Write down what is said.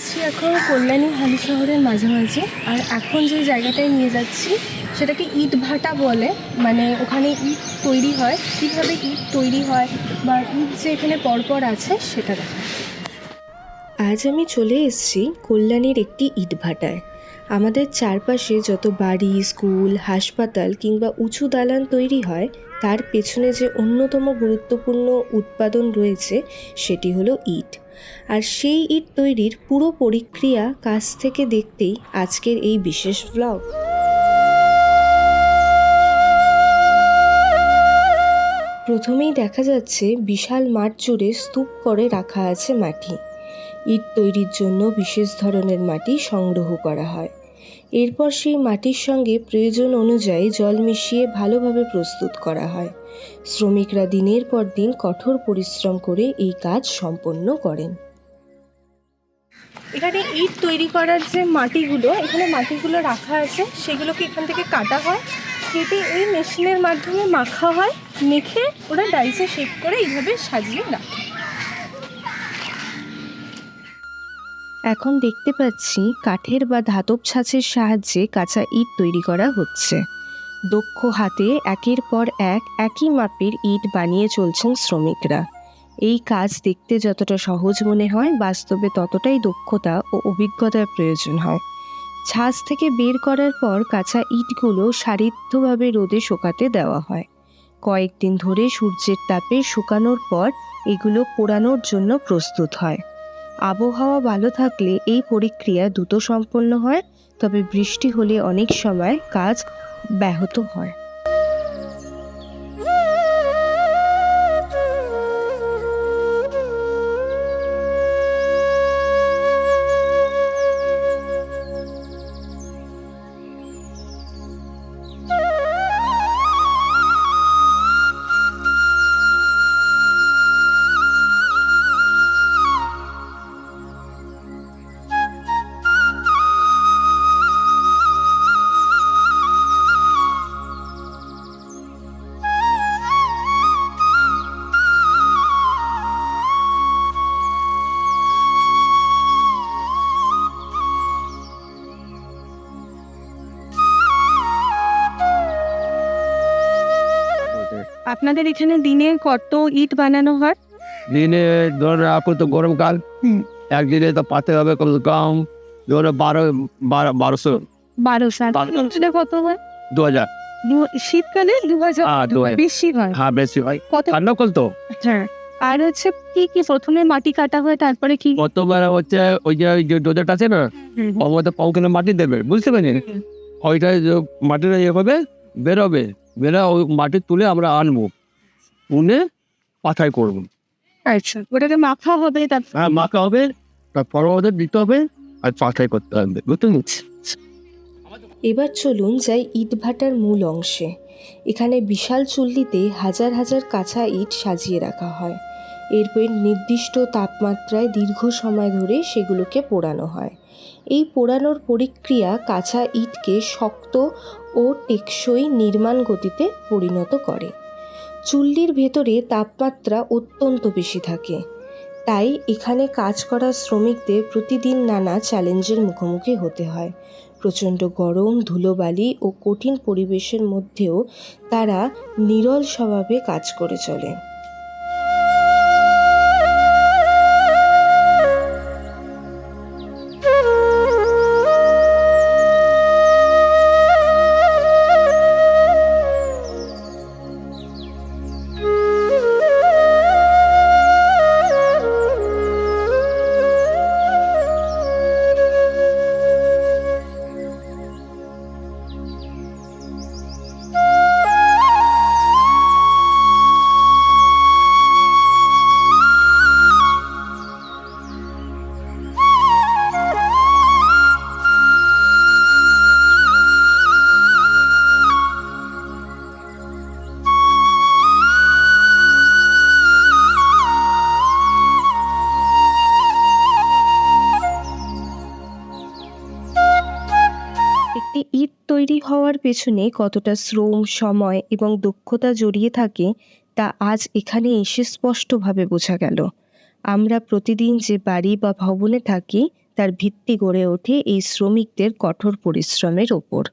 আছি এখন কল্যাণী হালি শহরের মাঝামাঝি। আর এখন যে জায়গাটায় নিয়ে যাচ্ছি সেটাকে ইট ভাটা বলে। মানে ওখানে ইট তৈরি হয়, কীভাবে ইট তৈরি হয় বা ইট যে এখানে পরপর আছে সেটা দেখা। আজ আমি চলে এসেছি কল্যাণীর একটি ইটভাটায়। আমাদের চারপাশে যত বাড়ি, স্কুল, হাসপাতাল কিংবা উঁচু দালান তৈরি হয় তার পেছনে যে অন্যতম গুরুত্বপূর্ণ উৎপাদন রয়েছে সেটি হলো ইট। আর সেই ইট তৈরির পুরো প্রক্রিয়া কাছ থেকে দেখতেই আজকের এই বিশেষ ব্লগ। প্রথমেই দেখা যাচ্ছে বিশাল মাঠ জুড়ে স্তূপ করে রাখা আছে মাটি। ইট তৈরির জন্য বিশেষ ধরনের মাটি সংগ্রহ করা হয়। এরপর সেই মাটির সঙ্গে প্রয়োজন অনুযায়ী জল মিশিয়ে ভালোভাবে প্রস্তুত করা হয়। শ্রমিকরা দিনের পর দিন কঠোর পরিশ্রম করে এই কাজ সম্পন্ন করেন। এখানে ইট তৈরি করার যে মাটিগুলো, এখানে মাটিগুলো রাখা আছে, সেগুলোকে এখান থেকে কাটা হয়, কেটে এই মেশিনের মাধ্যমে মাখা হয়, মেখে ওরা ডাইসে শেপ করে এইভাবে সাজিয়ে রাখে। এখন দেখতে পাচ্ছি কাঠের বা ধাতব ছাঁচের সাহায্যে কাঁচা ইট তৈরি করা হচ্ছে। দক্ষ হাতে একের পর এক একই মাপের ইট বানিয়ে চলছেন শ্রমিকরা। এই কাজ দেখতে যতটা সহজ মনে হয়, বাস্তবে ততটাই দক্ষতা ও অভিজ্ঞতার প্রয়োজন হয়। ছাঁচ থেকে বের করার পর কাঁচা ইটগুলো সারিবদ্ধভাবে রোদে শুকাতে দেওয়া হয়। কয়েকদিন ধরে সূর্যের তাপে শুকানোর পর এগুলো পোড়ানোর জন্য প্রস্তুত হয়। আবহাওয়া ভালো থাকলে এই প্রক্রিয়া দ্রুত সম্পন্ন হয়, তবে বৃষ্টি হলে অনেক সময় কাজ ব্যাহত হয়। আপনাদের এখানে দিনে কত ইট বানানো হয়? দিনে ধরো এখন তো গরমকাল, একদিনে তো পাতে হবে কমসে কম ধরো 1200 1200 কত হয়? 2000। শীতকালে 2000 বেশি হয়। হ্যাঁ বেশি হয়, কত? ঠান্ডাকাল তো। হ্যাঁ। আর হচ্ছে কি কি প্রথমে মাটি কাটা হয়, তারপরে কি? কতবার হচ্ছে ওই যে ডোজারটা আছে না, ওর মধ্যে পঙ্কেলে মাটি দেবে, বুঝতে পারছেন? ওইটা মাটিটা ইয়ে হবে, বেরোবে, ওই মাটি তুলে আমরা আনবো, উনে পাথায় করবো। আচ্ছা, ওটাকে মাখা হবে, হ্যাঁ মাখা হবে, তারপর ওদের দিতে হবে আর পাথায় করতে হবে, বুঝতে পারছি। এবার চলুন যাই ইটভাটার মূল অংশে। এখানে বিশাল চুল্লিতে হাজার হাজার কাঁচা ইট সাজিয়ে রাখা হয়। এরপর নির্দিষ্ট তাপমাত্রায় দীর্ঘ সময় ধরে সেগুলোকে পোড়ানো হয়। এই পোড়ানোর প্রক্রিয়া কাঁচা ইটকে শক্ত ও টেকসই নির্মাণ গতিতে পরিণত করে। চুল্লির ভেতরে তাপমাত্রা অত্যন্ত বেশি থাকে, তাই এখানে কাজ করা শ্রমিকদের প্রতিদিন নানা চ্যালেঞ্জের মুখোমুখি হতে হয়। প্রচণ্ড গরম, ধুলোবালি ও কঠিন পরিবেশের মধ্যেও তারা নিরল স্বভাবে কাজ করে চলে। একটি ইট তৈরি হওয়ার পেছনে কতটা শ্রম, সময় এবং দক্ষতা জড়িয়ে থাকে তা আজ এখানে এসে স্পষ্টভাবে বোঝা গেল। আমরা প্রতিদিন যে বাড়ি বা ভবনে থাকি তার ভিত্তি গড়ে ওঠে এই শ্রমিকদের কঠোর পরিশ্রমের ওপর।